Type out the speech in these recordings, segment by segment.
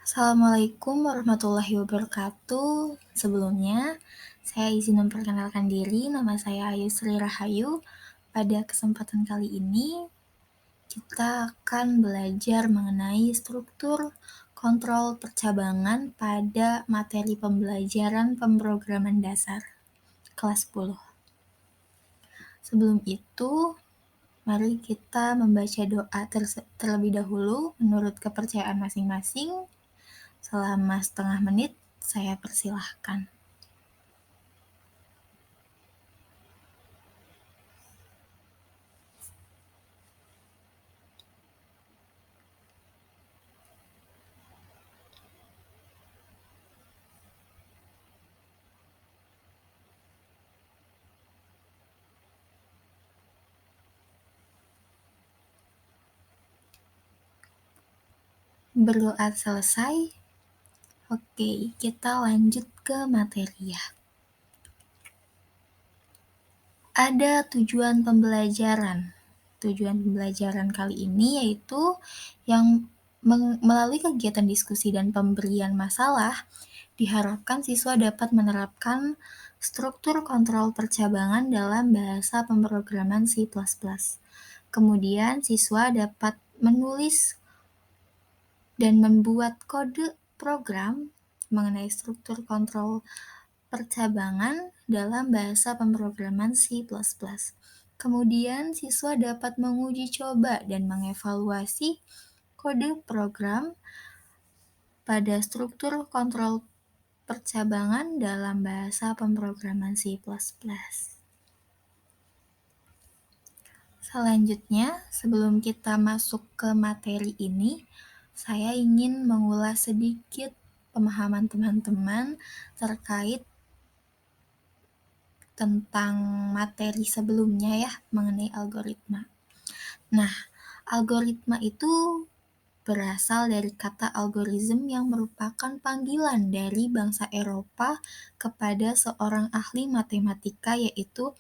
Assalamualaikum warahmatullahi wabarakatuh. Sebelumnya, saya izin memperkenalkan diri, nama saya Ayu Sri Rahayu. Pada kesempatan kali ini, kita akan belajar mengenai struktur kontrol percabangan pada materi pembelajaran pemrograman dasar, kelas 10. Sebelum itu, mari kita membaca doa terlebih dahulu menurut kepercayaan masing-masing. Selama setengah menit, saya persilahkan. Berdoa selesai. Oke, kita lanjut ke materi ya. Ada tujuan pembelajaran. Tujuan pembelajaran kali ini yaitu yang melalui kegiatan diskusi dan pemberian masalah, diharapkan siswa dapat menerapkan struktur kontrol percabangan dalam bahasa pemrograman C++. Kemudian siswa dapat menulis dan membuat kode program mengenai struktur kontrol percabangan dalam bahasa pemrograman C++. Kemudian siswa dapat menguji coba dan mengevaluasi kode program pada struktur kontrol percabangan dalam bahasa pemrograman C++. Selanjutnya, sebelum kita masuk ke materi ini, saya ingin mengulas sedikit pemahaman teman-teman terkait tentang materi sebelumnya ya, mengenai algoritma. Nah, algoritma itu berasal dari kata algorithm yang merupakan panggilan dari bangsa Eropa kepada seorang ahli matematika yaitu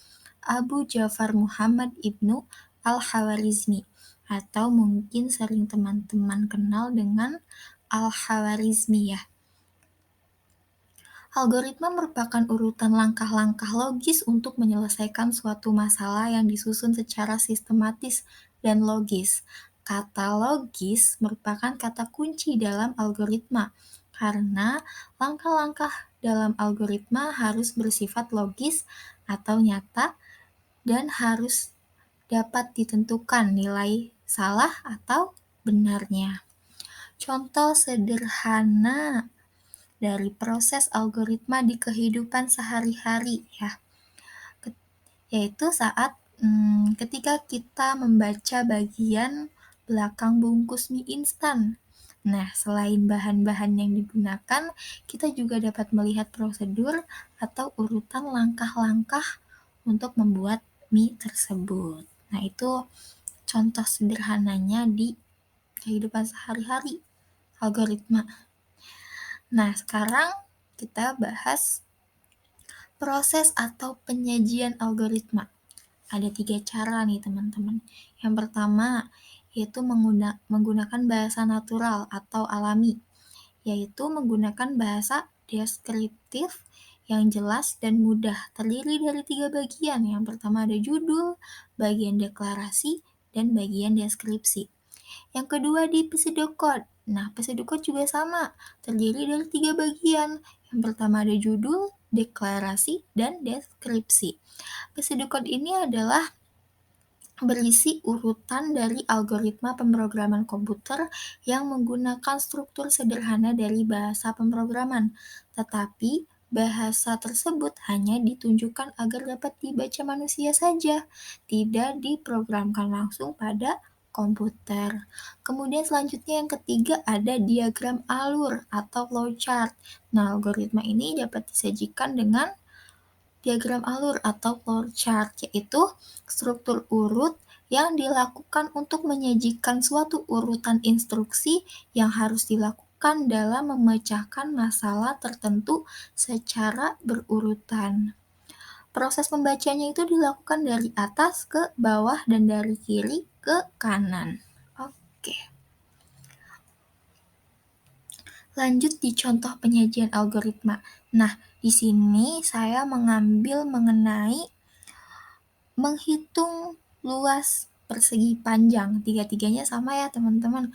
Abu Ja'far Muhammad ibnu Al-Khwarizmi, atau mungkin sering teman-teman kenal dengan Al-Khwarizmiyah. Algoritma merupakan urutan langkah-langkah logis untuk menyelesaikan suatu masalah yang disusun secara sistematis dan logis. Kata logis merupakan kata kunci dalam algoritma, karena langkah-langkah dalam algoritma harus bersifat logis atau nyata dan harus dapat ditentukan nilai salah atau benarnya. Contoh sederhana dari proses algoritma di kehidupan sehari-hari ya, yaitu saat ketika kita membaca bagian belakang bungkus mie instan. Nah, selain bahan-bahan yang digunakan, kita juga dapat melihat prosedur atau urutan langkah-langkah untuk membuat mie tersebut. Nah, itu contoh sederhananya di kehidupan sehari-hari, algoritma. Nah, sekarang kita bahas proses atau penyajian algoritma. Ada 3 cara nih teman-teman. Yang pertama, yaitu menggunakan bahasa natural atau alami, yaitu menggunakan bahasa deskriptif yang jelas dan mudah, terdiri dari 3 bagian. Yang pertama ada judul, bagian deklarasi, dan bagian deskripsi. Yang kedua di pseudocode. Nah, pseudocode juga sama, terdiri dari 3 bagian. Yang pertama ada judul, deklarasi, dan deskripsi. Pseudocode ini adalah berisi urutan dari algoritma pemrograman komputer yang menggunakan struktur sederhana dari bahasa pemrograman, tetapi bahasa tersebut hanya ditunjukkan agar dapat dibaca manusia saja, tidak diprogramkan langsung pada komputer. Kemudian selanjutnya yang ketiga ada diagram alur atau flowchart. Nah, algoritma ini dapat disajikan dengan diagram alur atau flowchart, yaitu struktur urut yang dilakukan untuk menyajikan suatu urutan instruksi yang harus dilakukan dalam memecahkan masalah tertentu secara berurutan. Proses membacanya itu dilakukan dari atas ke bawah dan dari kiri ke kanan. Oke. Lanjut di contoh penyajian algoritma. Nah, di sini saya mengambil mengenai menghitung luas persegi panjang. Tiga-tiganya sama ya, teman-teman,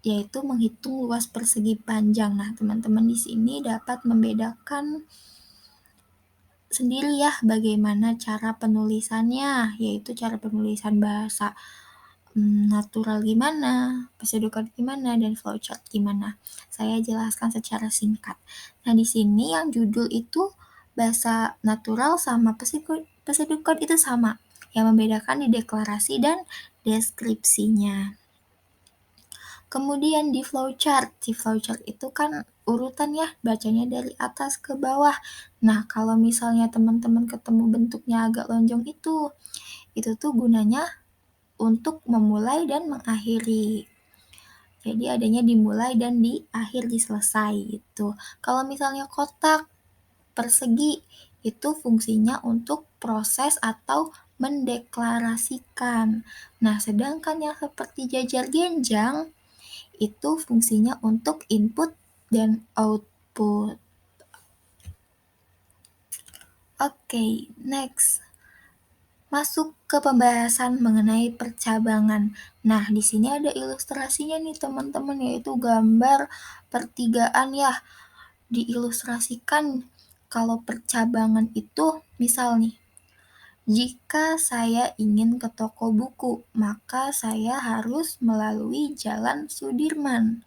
yaitu menghitung luas persegi panjang. Nah, teman-teman di sini dapat membedakan sendiri ya bagaimana cara penulisannya, yaitu cara penulisan bahasa natural gimana, pseudocode gimana, dan flowchart gimana. Saya jelaskan secara singkat. Nah, di sini yang judul itu bahasa natural sama pseudocode itu sama. Yang membedakan di deklarasi dan deskripsinya. Kemudian di flowchart itu kan urutan ya, bacanya dari atas ke bawah. Nah, kalau misalnya teman-teman ketemu bentuknya agak lonjong itu tuh gunanya untuk memulai dan mengakhiri. Jadi adanya dimulai dan di akhir, di selesai gitu. Kalau misalnya kotak, persegi, itu fungsinya untuk proses atau mendeklarasikan. Nah, sedangkan yang seperti jajar genjang, itu fungsinya untuk input dan output. Oke, next. Masuk ke pembahasan mengenai percabangan. Nah, di sini ada ilustrasinya nih teman-teman, yaitu gambar pertigaan ya. Diilustrasikan kalau percabangan itu, misal nih, jika saya ingin ke toko buku, maka saya harus melalui Jalan Sudirman.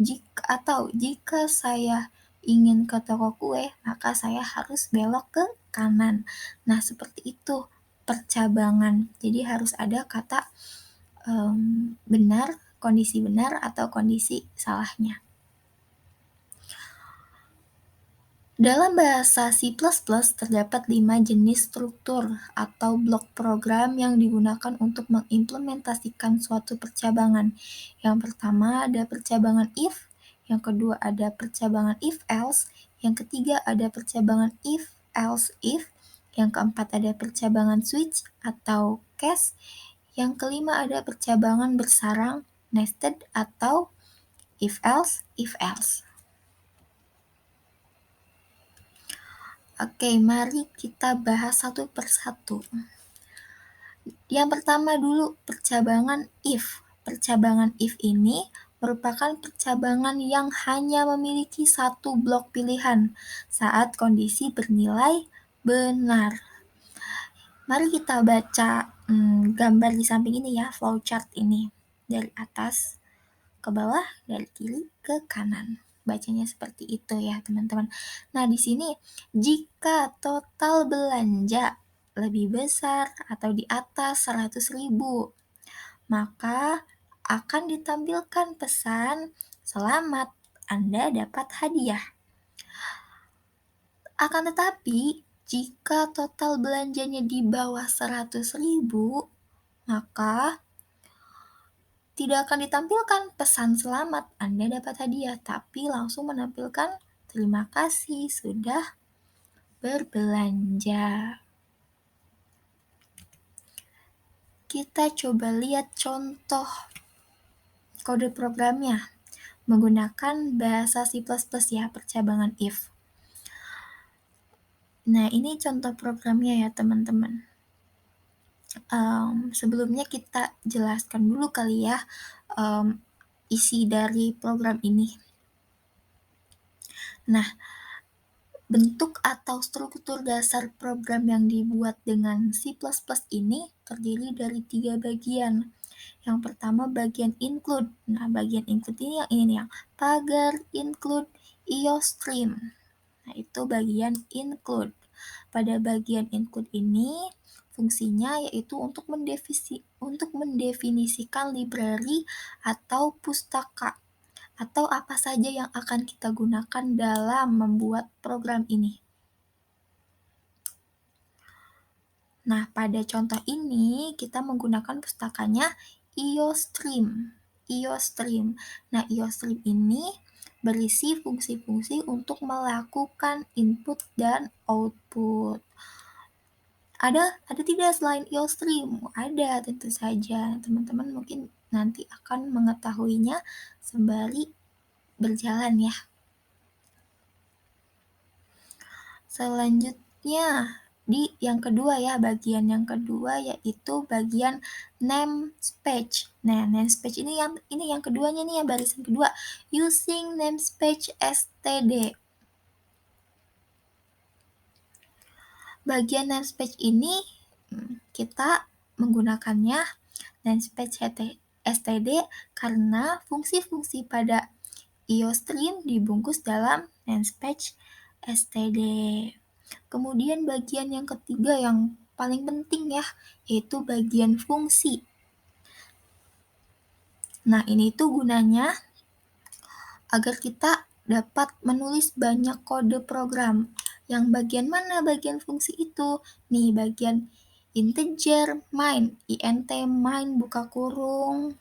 Jika saya ingin ke toko kue, maka saya harus belok ke kanan. Nah, seperti itu percabangan. Jadi harus ada kata benar, kondisi benar atau kondisi salahnya. Dalam bahasa C++ terdapat 5 jenis struktur atau blok program yang digunakan untuk mengimplementasikan suatu percabangan. Yang pertama ada percabangan if, yang kedua ada percabangan if-else, yang ketiga ada percabangan if-else-if, yang keempat ada percabangan switch atau case, yang kelima ada percabangan bersarang nested atau if-else, if-else. Oke, mari kita bahas satu persatu. Yang pertama dulu, percabangan if. Percabangan if ini merupakan percabangan yang hanya memiliki satu blok pilihan saat kondisi bernilai benar. Mari kita baca gambar di samping ini ya, flowchart ini. Dari atas ke bawah, dari kiri ke kanan. Bacanya seperti itu ya, teman-teman. Nah, di sini jika total belanja lebih besar atau di atas 100.000, maka akan ditampilkan pesan, "Selamat, Anda dapat hadiah." Akan tetapi, jika total belanjanya di bawah 100.000, maka tidak akan ditampilkan pesan selamat Anda dapat hadiah, tapi langsung menampilkan terima kasih sudah berbelanja. Kita coba lihat contoh kode programnya menggunakan bahasa C++ ya, percabangan if. Nah, ini contoh programnya ya teman-teman. Sebelumnya kita jelaskan dulu kali ya isi dari program ini. Nah, bentuk atau struktur dasar program yang dibuat dengan C++ ini terdiri dari 3 bagian. Yang pertama bagian include. Nah, bagian include ini yang ini yang pagar include IOStream. Nah, itu bagian include. Pada bagian include ini fungsinya yaitu untuk mendefinisikan library atau pustaka atau apa saja yang akan kita gunakan dalam membuat program ini. Nah, pada contoh ini kita menggunakan pustakanya IOStream. Nah, IOStream ini berisi fungsi-fungsi untuk melakukan input dan output. Ada tidak selain IOStream? Ada, tentu saja. Teman-teman mungkin nanti akan mengetahuinya sembari berjalan ya. Selanjutnya di yang kedua ya, bagian yang kedua yaitu bagian namespace. Nah, namespace ini yang keduanya nih ya, barisan kedua. Using namespace std. Bagian namespace ini kita menggunakannya namespace std karena fungsi-fungsi pada IOStream dibungkus dalam namespace std. Kemudian bagian yang ketiga yang paling penting ya, yaitu bagian fungsi. Nah, ini tuh gunanya agar kita dapat menulis banyak kode program. Yang bagian mana bagian fungsi itu? Nih, bagian integer main, int main buka kurung,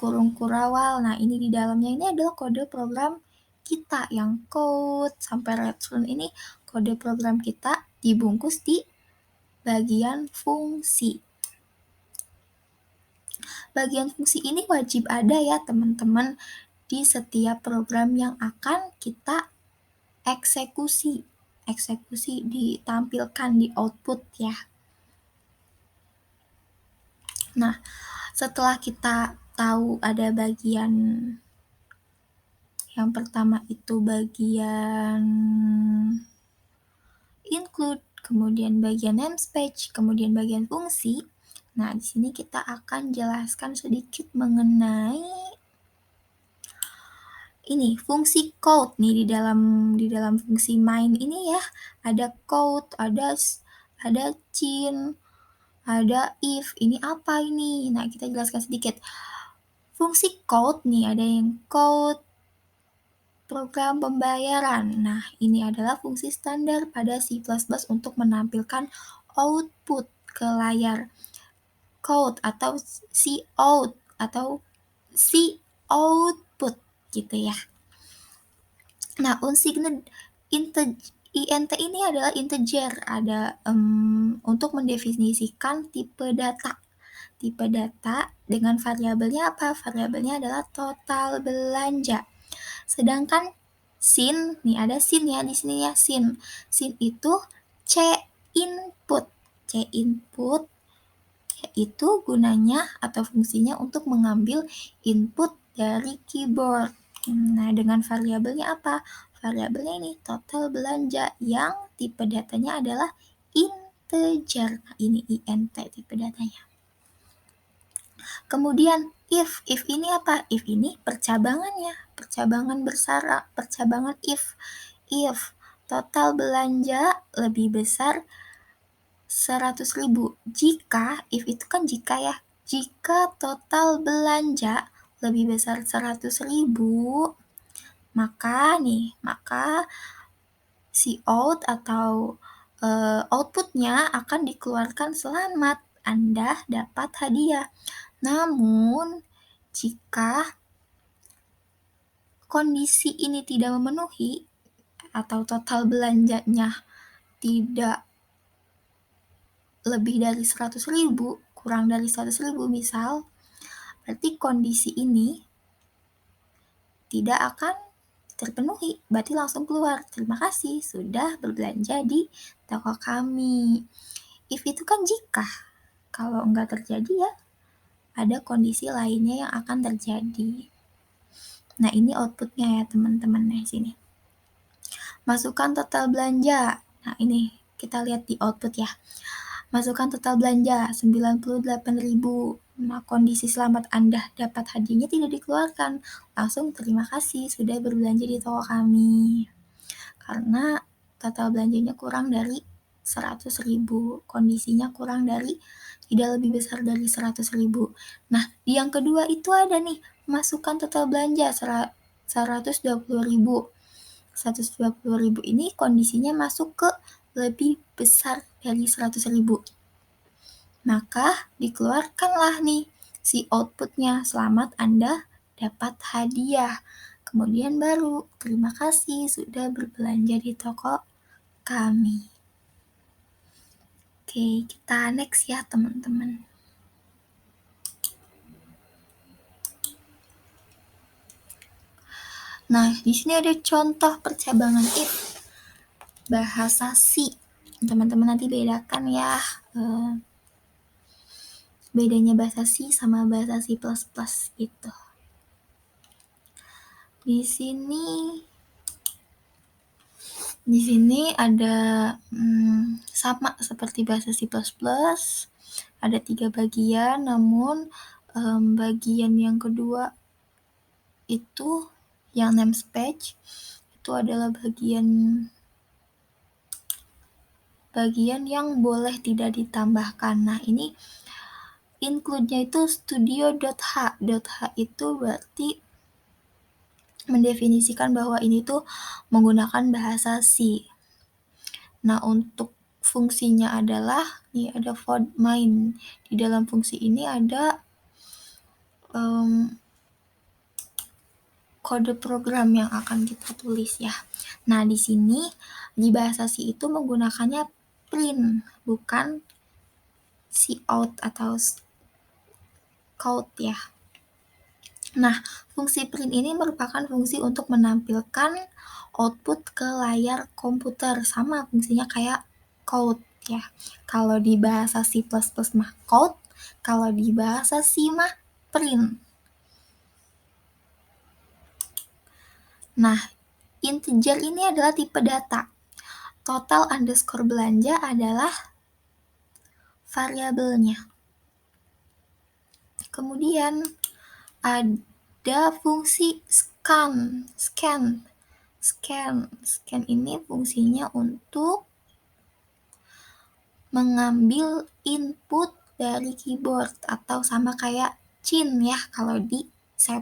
kurung kurawal. Nah, ini di dalamnya ini adalah kode program kita yang code sampai return ini kode program kita dibungkus di bagian fungsi. Bagian fungsi ini wajib ada ya teman-teman di setiap program yang akan kita eksekusi. Eksekusi ditampilkan di output ya. Nah, setelah kita tahu ada bagian yang pertama itu bagian include, kemudian bagian namespace, kemudian bagian fungsi. Nah, di sini kita akan jelaskan sedikit mengenai ini fungsi code nih di dalam fungsi main ini ya. Ada code, ada cin, ada if. Ini apa ini? Nah, kita jelaskan sedikit. Fungsi code nih ada yang code program pembayaran. Nah, ini adalah fungsi standar pada C++ untuk menampilkan output ke layar. Code atau cout atau output gitu ya. Nah, unsigned int ini adalah integer, ada untuk mendefinisikan tipe data. Tipe data dengan variabelnya apa? Variabelnya adalah total belanja. Sedangkan sin, nih ada sin ya di sini ya, sin. Sin itu C input. C input yaitu gunanya atau fungsinya untuk mengambil input dari keyboard. Nah, dengan variabelnya apa? Variabelnya ini total belanja yang tipe datanya adalah integer. Nah, ini int tipe datanya. Kemudian if ini apa? If ini percabangannya, percabangan bersara, percabangan if total belanja lebih besar 100.000. Jika, if itu kan jika ya, jika total belanja lebih besar 100.000, maka si out atau outputnya akan dikeluarkan selamat, Anda dapat hadiah. Namun, jika kondisi ini tidak memenuhi atau total belanjanya tidak lebih dari 100.000, kurang dari 100.000 misal, berarti kondisi ini tidak akan terpenuhi, berarti langsung keluar. Terima kasih sudah berbelanja di toko kami. If itu kan jika, kalau enggak terjadi ya, ada kondisi lainnya yang akan terjadi. Nah, ini outputnya ya teman-teman di sini. Masukkan total belanja. Nah, ini kita lihat di output ya. Masukkan total belanja 98.000. Nah, kondisi selamat Anda dapat hadiahnya tidak dikeluarkan. Langsung terima kasih sudah berbelanja di toko kami. Karena total belanjanya kurang dari 100.000. Kondisinya kurang dari tidak lebih besar dari 100.000. Nah, di yang kedua itu ada nih, masukkan total belanja 120.000. 120.000 ini kondisinya masuk ke lebih besar dari 100.000. Maka dikeluarkanlah nih si outputnya, selamat Anda dapat hadiah. Kemudian baru, terima kasih sudah berbelanja di toko kami. Oke, kita next ya teman-teman. Nah, di sini ada contoh percabangan if. Bahasa C. Teman-teman nanti bedakan ya bedanya bahasa C sama bahasa C++ gitu. Di sini ada sama seperti bahasa C++, ada 3 bagian, namun bagian yang kedua itu yang namespace itu adalah bagian yang boleh tidak ditambahkan. Nah, ini include-nya itu studio.h. .h itu berarti mendefinisikan bahwa ini tuh menggunakan bahasa C. Nah, untuk fungsinya adalah, nih ada void main. Di dalam fungsi ini ada kode program yang akan kita tulis ya. Nah, di sini di bahasa C itu menggunakannya print, bukan cout atau count ya. Nah, fungsi print ini merupakan fungsi untuk menampilkan output ke layar komputer, sama fungsinya kayak count ya. Kalau di bahasa C++ mah count, kalau di bahasa C mah print. Nah, integer ini adalah tipe data. Total underscore belanja adalah variabelnya. Kemudian ada fungsi scan. Scan ini fungsinya untuk mengambil input dari keyboard atau sama kayak cin ya kalau di C++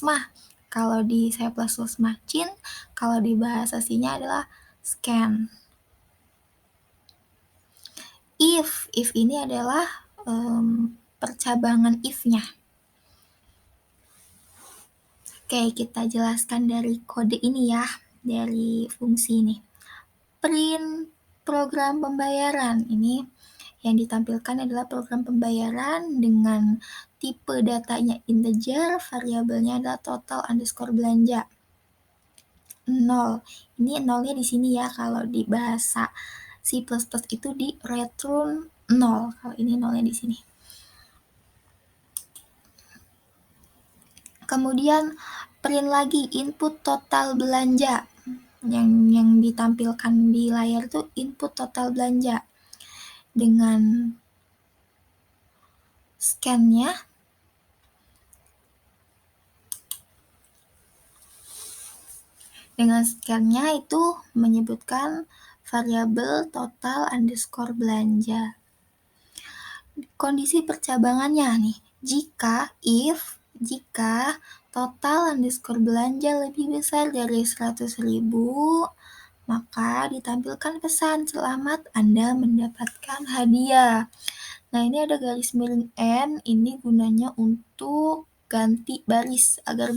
mah. Kalau di C++ mah cin, kalau di bahasa C-nya adalah scan. If ini adalah percabangan if-nya. Oke, kita jelaskan dari kode ini ya, dari fungsi ini. Print program pembayaran. Ini yang ditampilkan adalah program pembayaran dengan tipe datanya integer, variabelnya adalah total underscore belanja. 0. Ini nolnya di sini ya, kalau di bahasa C++ itu di return 0. Kalau ini nolnya di sini. Kemudian print lagi input total belanja. Yang ditampilkan di layar itu input total belanja. Dengan scan-nya itu menyebutkan variabel total underscore belanja. Kondisi percabangannya nih, jika total underscore belanja lebih besar dari 100.000, maka ditampilkan pesan selamat Anda mendapatkan hadiah. Nah, ini ada garis miring N, ini gunanya untuk ganti baris agar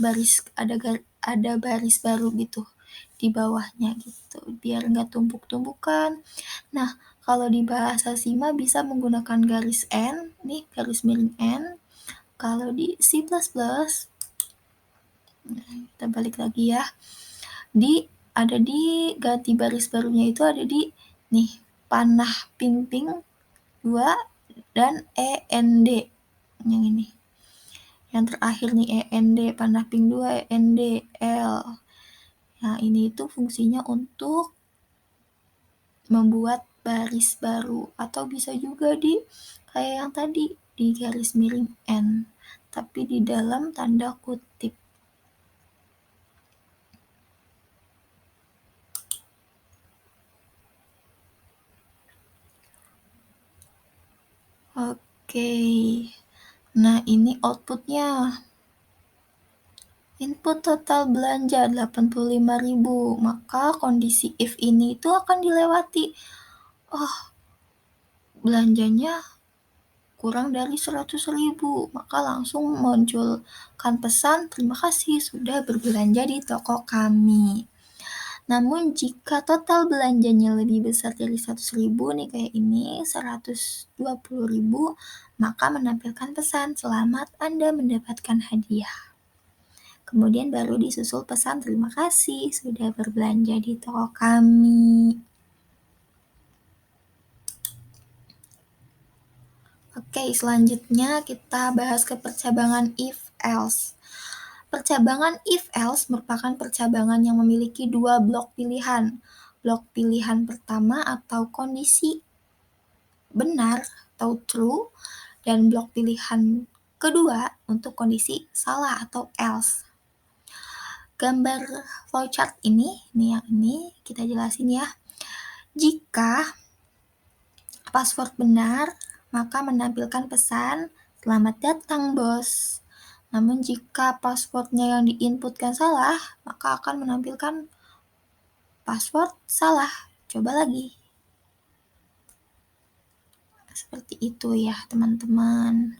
ada baris baru gitu di bawahnya gitu, biar nggak tumpuk-tumpukan. Nah, kalau di bahasa Sima bisa menggunakan garis N, nih garis miring N. Kalau di C++, kita balik lagi ya, ada di ganti baris barunya itu ada di nih panah ping-ping 2 dan END yang ini. Yang terakhir nih END, panah ping 2 END L. Nah, ini itu fungsinya untuk membuat baris baru atau bisa juga di kayak yang tadi di garis miring N, tapi di dalam tanda kutip. Oke. Nah, ini outputnya. Input total belanja 85.000, maka kondisi if ini itu akan dilewati. Belanjanya kurang dari 100.000, maka langsung munculkan pesan, terima kasih sudah berbelanja di toko kami. Namun jika total belanjanya lebih besar dari 100.000 nih kayak ini, 120.000, maka menampilkan pesan, selamat Anda mendapatkan hadiah. Kemudian baru disusul pesan terima kasih sudah berbelanja di toko kami. Oke, selanjutnya kita bahas ke percabangan if-else. Percabangan if-else merupakan percabangan yang memiliki dua blok pilihan. Blok pilihan pertama atau kondisi benar atau true, dan blok pilihan kedua untuk kondisi salah atau else. Gambar flowchart ini yang ini kita jelasin ya. Jika password benar, maka menampilkan pesan, "Selamat datang, bos." Namun jika passwordnya yang diinputkan salah, maka akan menampilkan password salah. Coba lagi. Seperti itu ya, teman-teman.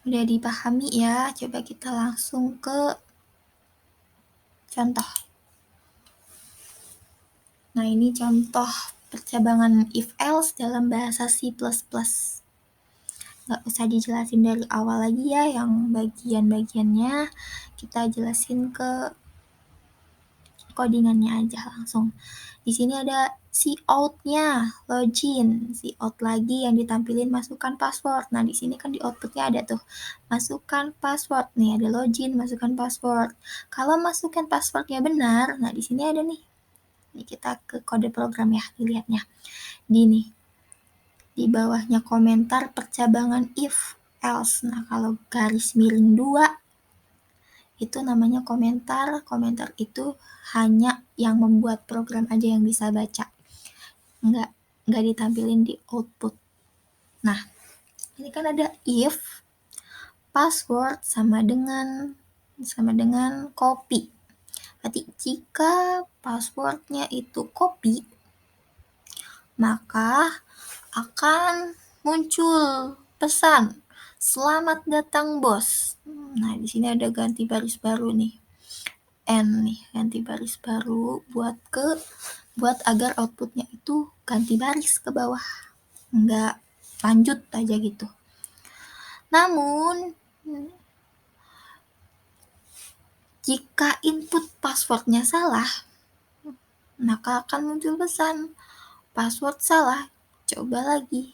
Udah dipahami ya? Coba kita langsung ke contoh. Nah, ini contoh percabangan if-else dalam bahasa C++. Nggak usah dijelasin dari awal lagi ya, yang bagian-bagiannya kita jelasin ke codingannya aja langsung. Di sini ada cout-nya, login, cout lagi yang ditampilin masukkan password. Nah, di sini kan di outputnya ada tuh, masukkan password. Nih ada login, masukkan password. Kalau masukkan passwordnya benar, nah di sini ada nih. Ini kita ke kode program ya, dilihatnya. Di bawahnya komentar percabangan if else. Nah, kalau garis miring 2 itu namanya komentar. Komentar itu hanya yang membuat program aja yang bisa baca. Nggak ditampilin di output. Nah, ini kan ada if password sama dengan copy. Berarti jika passwordnya itu copy, maka akan muncul pesan, "Selamat datang, bos." Nah, di sini ada ganti baris baru nih. N nih, ganti baris baru buat agar outputnya itu ganti baris ke bawah. Nggak lanjut aja gitu. Namun, jika input passwordnya salah, maka akan muncul pesan, "Password salah, coba lagi."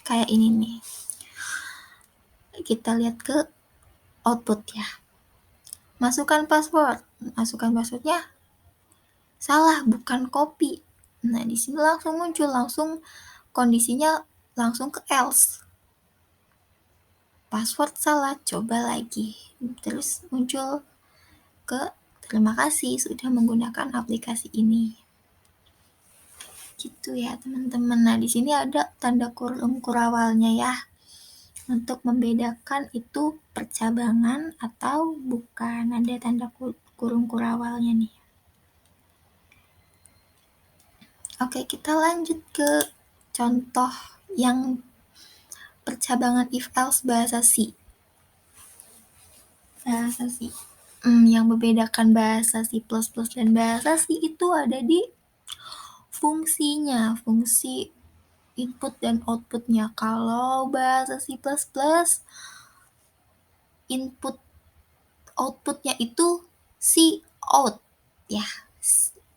Kayak ini nih. Kita lihat ke output ya. Masukkan passwordnya salah, bukan copy. Nah, di sini langsung muncul, kondisinya langsung ke else. Password salah, coba lagi. Terus muncul ke terima kasih sudah menggunakan aplikasi ini. Gitu ya, teman-teman. Nah, di sini ada tanda kurung kurawalnya ya. Untuk membedakan itu percabangan atau bukan, ada tanda kurung kurawalnya nih. Oke, kita lanjut ke contoh yang percabangan if-else bahasa C. Bahasa C. Yang membedakan bahasa C++ dan bahasa C itu ada di fungsinya, fungsi input dan outputnya. Kalau bahasa C++, input outputnya itu cout ya,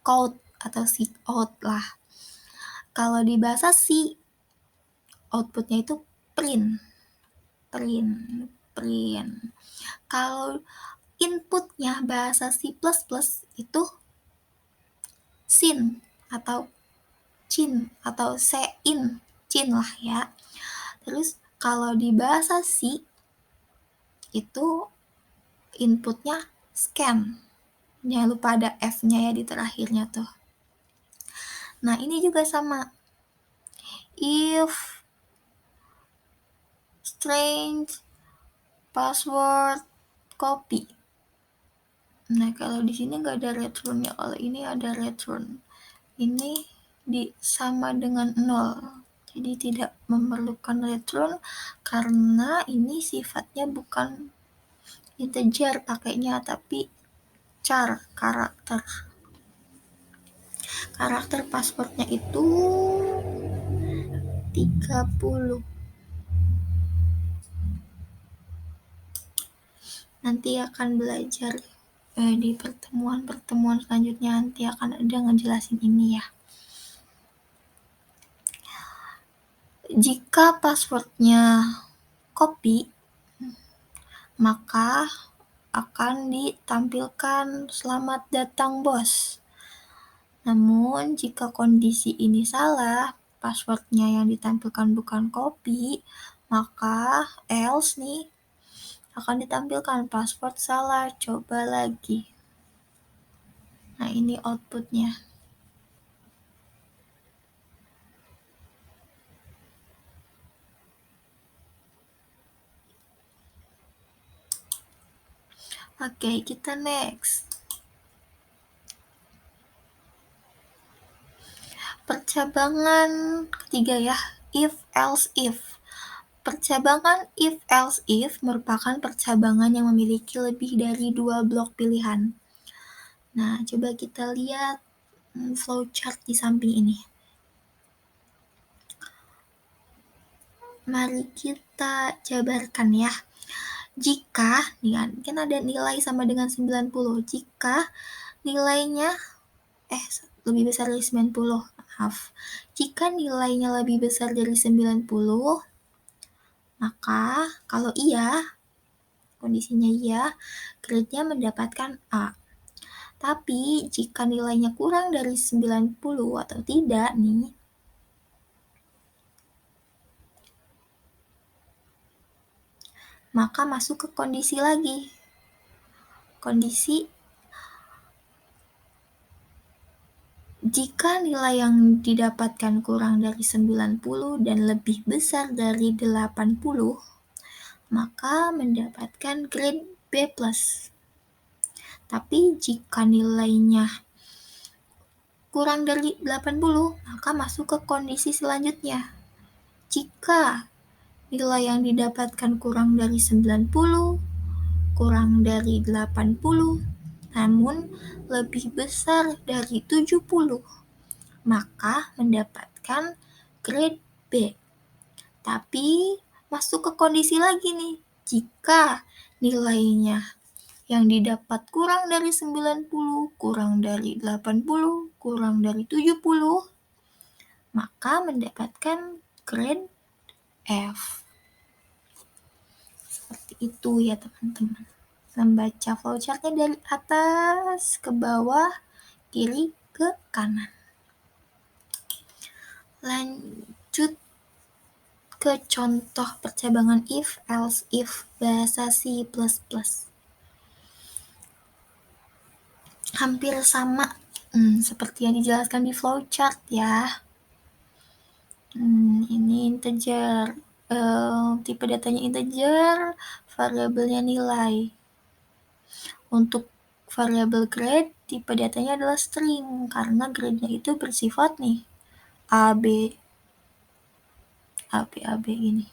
cout atau cout lah. Kalau di bahasa C, outputnya itu print. Kalau inputnya bahasa C++ itu sin atau cin atau cin lah ya. Terus kalau di bahasa C itu inputnya scan. Jangan lupa ada F-nya ya di terakhirnya tuh. Nah, ini juga sama. If string password copy. Nah, kalau di sini nggak ada return ya. Kalau ini ada return. Ini sama dengan 0. Jadi tidak memerlukan return karena ini sifatnya bukan integer pakainya, tapi char, karakter. Karakter passwordnya itu 30. Nanti akan belajar di pertemuan-pertemuan selanjutnya, nanti akan ada ngejelasin ini ya. Jika passwordnya copy, maka akan ditampilkan "Selamat datang bos". Namun, jika kondisi ini salah, passwordnya yang ditampilkan bukan copy, maka else nih akan ditampilkan password salah, coba lagi. Nah, ini outputnya. Oke, kita next. Percabangan ketiga ya, if else if. Percabangan if else if merupakan percabangan yang memiliki lebih dari 2 blok pilihan. Nah, coba kita lihat flowchart di samping ini. Mari kita jabarkan ya. Jika, kan ada nilai sama dengan 90. Jika nilainya, lebih besar dari 90, maaf. Jika nilainya lebih besar dari 90, maka kalau iya, kondisinya iya, grade-nya mendapatkan A. Tapi jika nilainya kurang dari 90 atau tidak nih, maka masuk ke kondisi lagi. Kondisi jika nilai yang didapatkan kurang dari 90 dan lebih besar dari 80, maka mendapatkan grade B+. Tapi jika nilainya kurang dari 80, maka masuk ke kondisi selanjutnya. Jika nilai yang didapatkan kurang dari 90, kurang dari 80, namun lebih besar dari 70, maka mendapatkan grade B. Tapi masuk ke kondisi lagi nih. Jika nilainya yang didapat kurang dari 90, kurang dari 80, kurang dari 70, maka mendapatkan grade F. Seperti itu ya teman-teman. Membaca flowchartnya dari atas ke bawah, kiri ke kanan. Lanjut ke contoh percabangan if, else, if bahasa C++. Hampir sama seperti yang dijelaskan di flowchart ya. Ini integer, tipe datanya integer, variabelnya nilai. Untuk variabel grade, tipe datanya adalah string, karena grade-nya itu bersifat nih, A, B gini.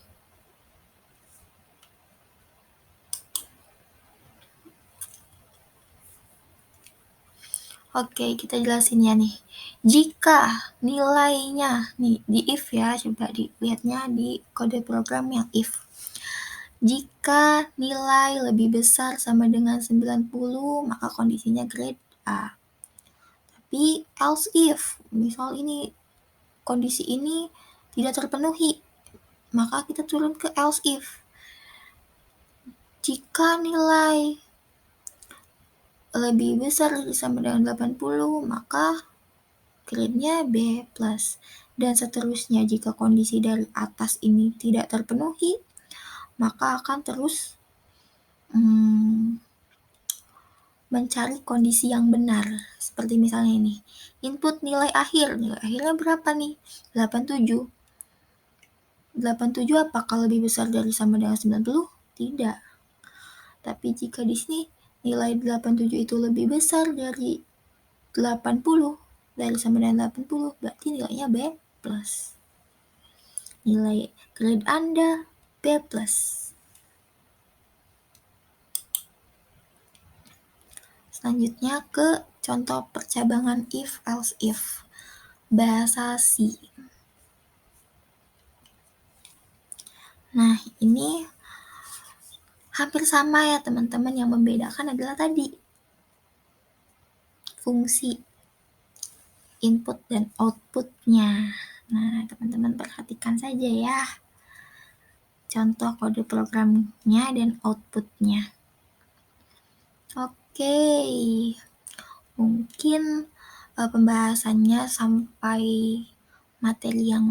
Oke, kita jelasin ya nih. Jika nilainya, nih di if ya, coba dilihatnya di kode program yang if. Jika nilai lebih besar sama dengan 90, maka kondisinya grade A. Tapi else if, misal ini kondisi ini tidak terpenuhi, maka kita turun ke else if. Jika nilai lebih besar dari sama dengan 80, maka grade-nya B+. Dan seterusnya, jika kondisi dari atas ini tidak terpenuhi, maka akan terus mencari kondisi yang benar. Seperti misalnya ini, input nilai akhirnya berapa nih? 87. 87 apakah lebih besar dari sama dengan 90? Tidak. Tapi jika di sini nilai 87 itu lebih besar dari 80, dari sama dengan 80, berarti nilainya B+. Nilai grade Anda B+. Selanjutnya ke contoh percabangan if, else, if. Bahasa C. Nah, ini Hampir sama ya teman-teman, yang membedakan adalah tadi fungsi input dan outputnya. Nah, teman-teman perhatikan saja ya contoh kode programnya dan outputnya. Oke, mungkin pembahasannya sampai materi yang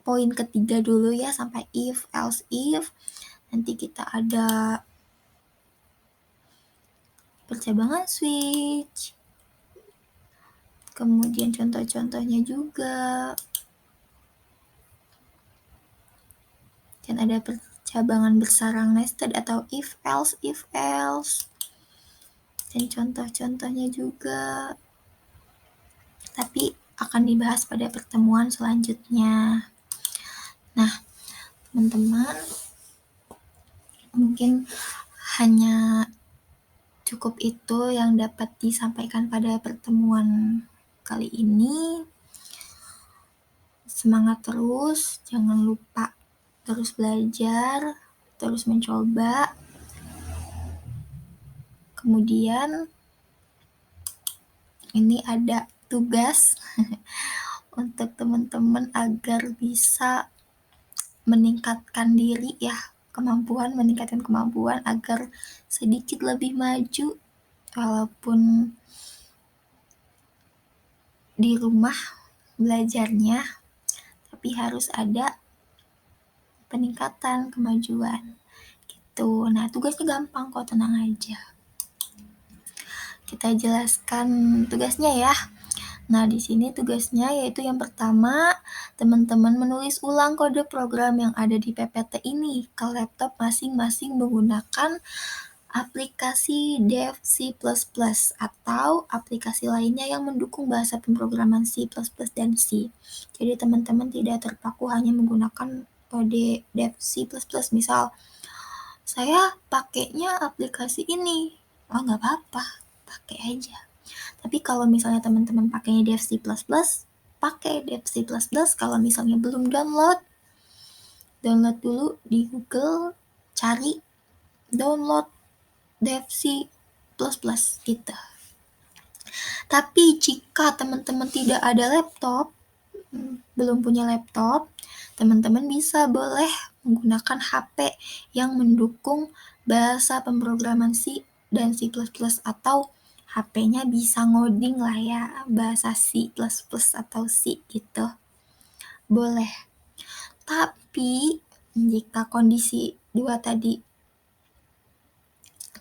poin ketiga dulu ya, sampai if, else if. Nanti kita ada percabangan switch, kemudian contoh-contohnya juga, dan ada percabangan bersarang nested atau if else, dan contoh-contohnya juga, tapi akan dibahas pada pertemuan selanjutnya. Nah, teman-teman, mungkin hanya cukup itu yang dapat disampaikan pada pertemuan kali ini. Semangat terus, jangan lupa terus belajar, terus mencoba. Kemudian ini ada tugas untuk teman-teman agar bisa meningkatkan diri ya, meningkatkan kemampuan agar sedikit lebih maju walaupun di rumah belajarnya, tapi harus ada peningkatan kemajuan gitu. Nah, tugasnya gampang kok, tenang aja. Kita jelaskan tugasnya ya. Nah, di sini tugasnya yaitu yang pertama, teman-teman menulis ulang kode program yang ada di PPT ini ke laptop masing-masing menggunakan aplikasi Dev C++ atau aplikasi lainnya yang mendukung bahasa pemrograman C++ dan C. Jadi teman-teman tidak terpaku hanya menggunakan kode Dev C++. Misal, saya pakainya aplikasi ini. Oh, nggak apa-apa, pakai aja. Tapi kalau misalnya teman-teman pakainya Dev C++, pakai Dev C++. Kalau misalnya belum download dulu di Google, cari download Dev C++ gitu. Tapi jika teman-teman tidak ada laptop, belum punya laptop, teman-teman boleh menggunakan HP yang mendukung bahasa pemrograman C dan C++ atau HP-nya bisa ngoding lah ya, bahasa C++ atau C gitu. Boleh. Tapi jika kondisi dua tadi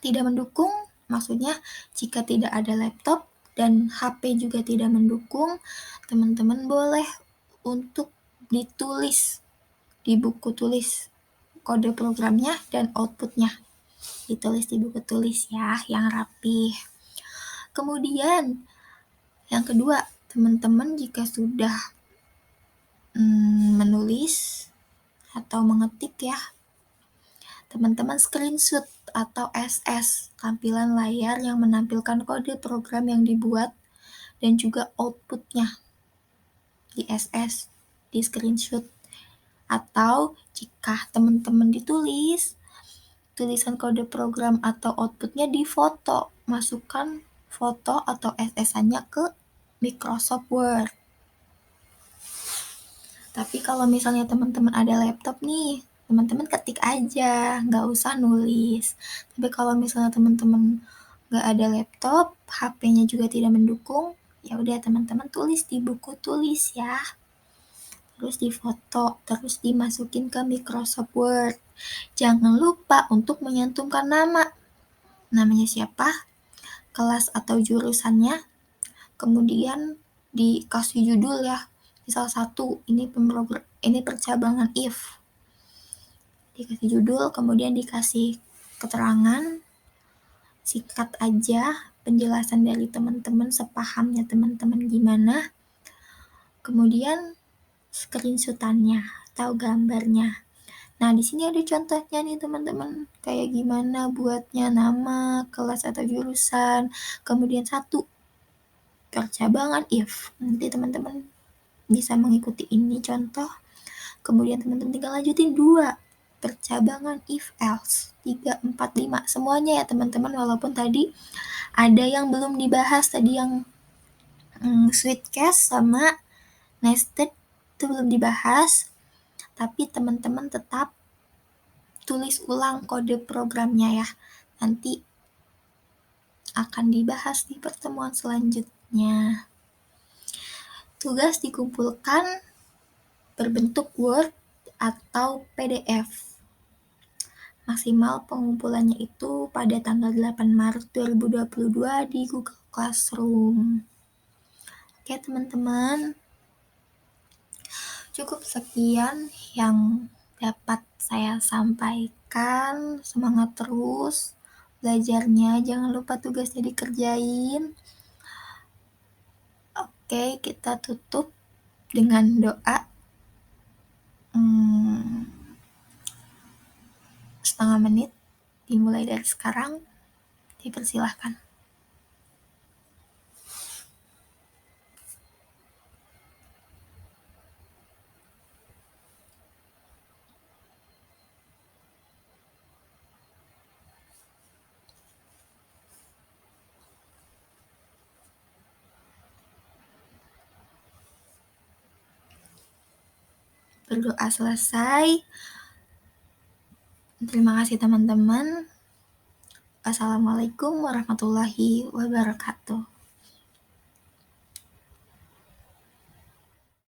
tidak mendukung, maksudnya jika tidak ada laptop dan HP juga tidak mendukung, teman-teman boleh untuk ditulis di buku tulis kode programnya dan outputnya. Ditulis di buku tulis ya, yang rapi. Kemudian, yang kedua, teman-teman jika sudah menulis atau mengetik ya, teman-teman screenshot atau SS tampilan layar yang menampilkan kode program yang dibuat dan juga outputnya di SS, di screenshot. Atau jika teman-teman ditulis, tulisan kode program atau outputnya di foto, masukkan foto atau SS-nya ke Microsoft Word. Tapi kalau misalnya teman-teman ada laptop nih, teman-teman ketik aja, nggak usah nulis. Tapi kalau misalnya teman-teman nggak ada laptop, HP-nya juga tidak mendukung, ya udah teman-teman tulis di buku tulis ya. Terus difoto, terus dimasukin ke Microsoft Word. Jangan lupa untuk menyantumkan nama. Namanya siapa, kelas atau jurusannya, kemudian dikasih judul ya. Misal 1, ini percabangan if. Dikasih judul, kemudian dikasih keterangan, sikat aja penjelasan dari teman-teman, sepahamnya teman-teman gimana. Kemudian screenshotannya atau gambarnya. Nah, di sini ada contohnya nih teman-teman, kayak gimana buatnya nama, kelas atau jurusan, kemudian 1, percabangan if. Nanti teman-teman bisa mengikuti ini contoh, kemudian teman-teman tinggal lanjutin 2. percabangan if else 3, 4, 5 semuanya ya teman-teman, walaupun tadi ada yang belum dibahas, tadi yang sweet case sama nested itu belum dibahas, tapi teman-teman tetap tulis ulang kode programnya ya, nanti akan dibahas di pertemuan selanjutnya. Tugas dikumpulkan berbentuk Word atau PDF. Maksimal pengumpulannya itu pada tanggal 8 Maret 2022 di Google Classroom. Oke teman-teman, cukup sekian yang dapat saya sampaikan. Semangat terus belajarnya, jangan lupa tugasnya dikerjain. Oke, kita tutup dengan doa. Setengah menit dimulai dari sekarang, dipersilahkan. Berdoa selesai. Terima kasih teman-teman. Wassalamualaikum warahmatullahi wabarakatuh.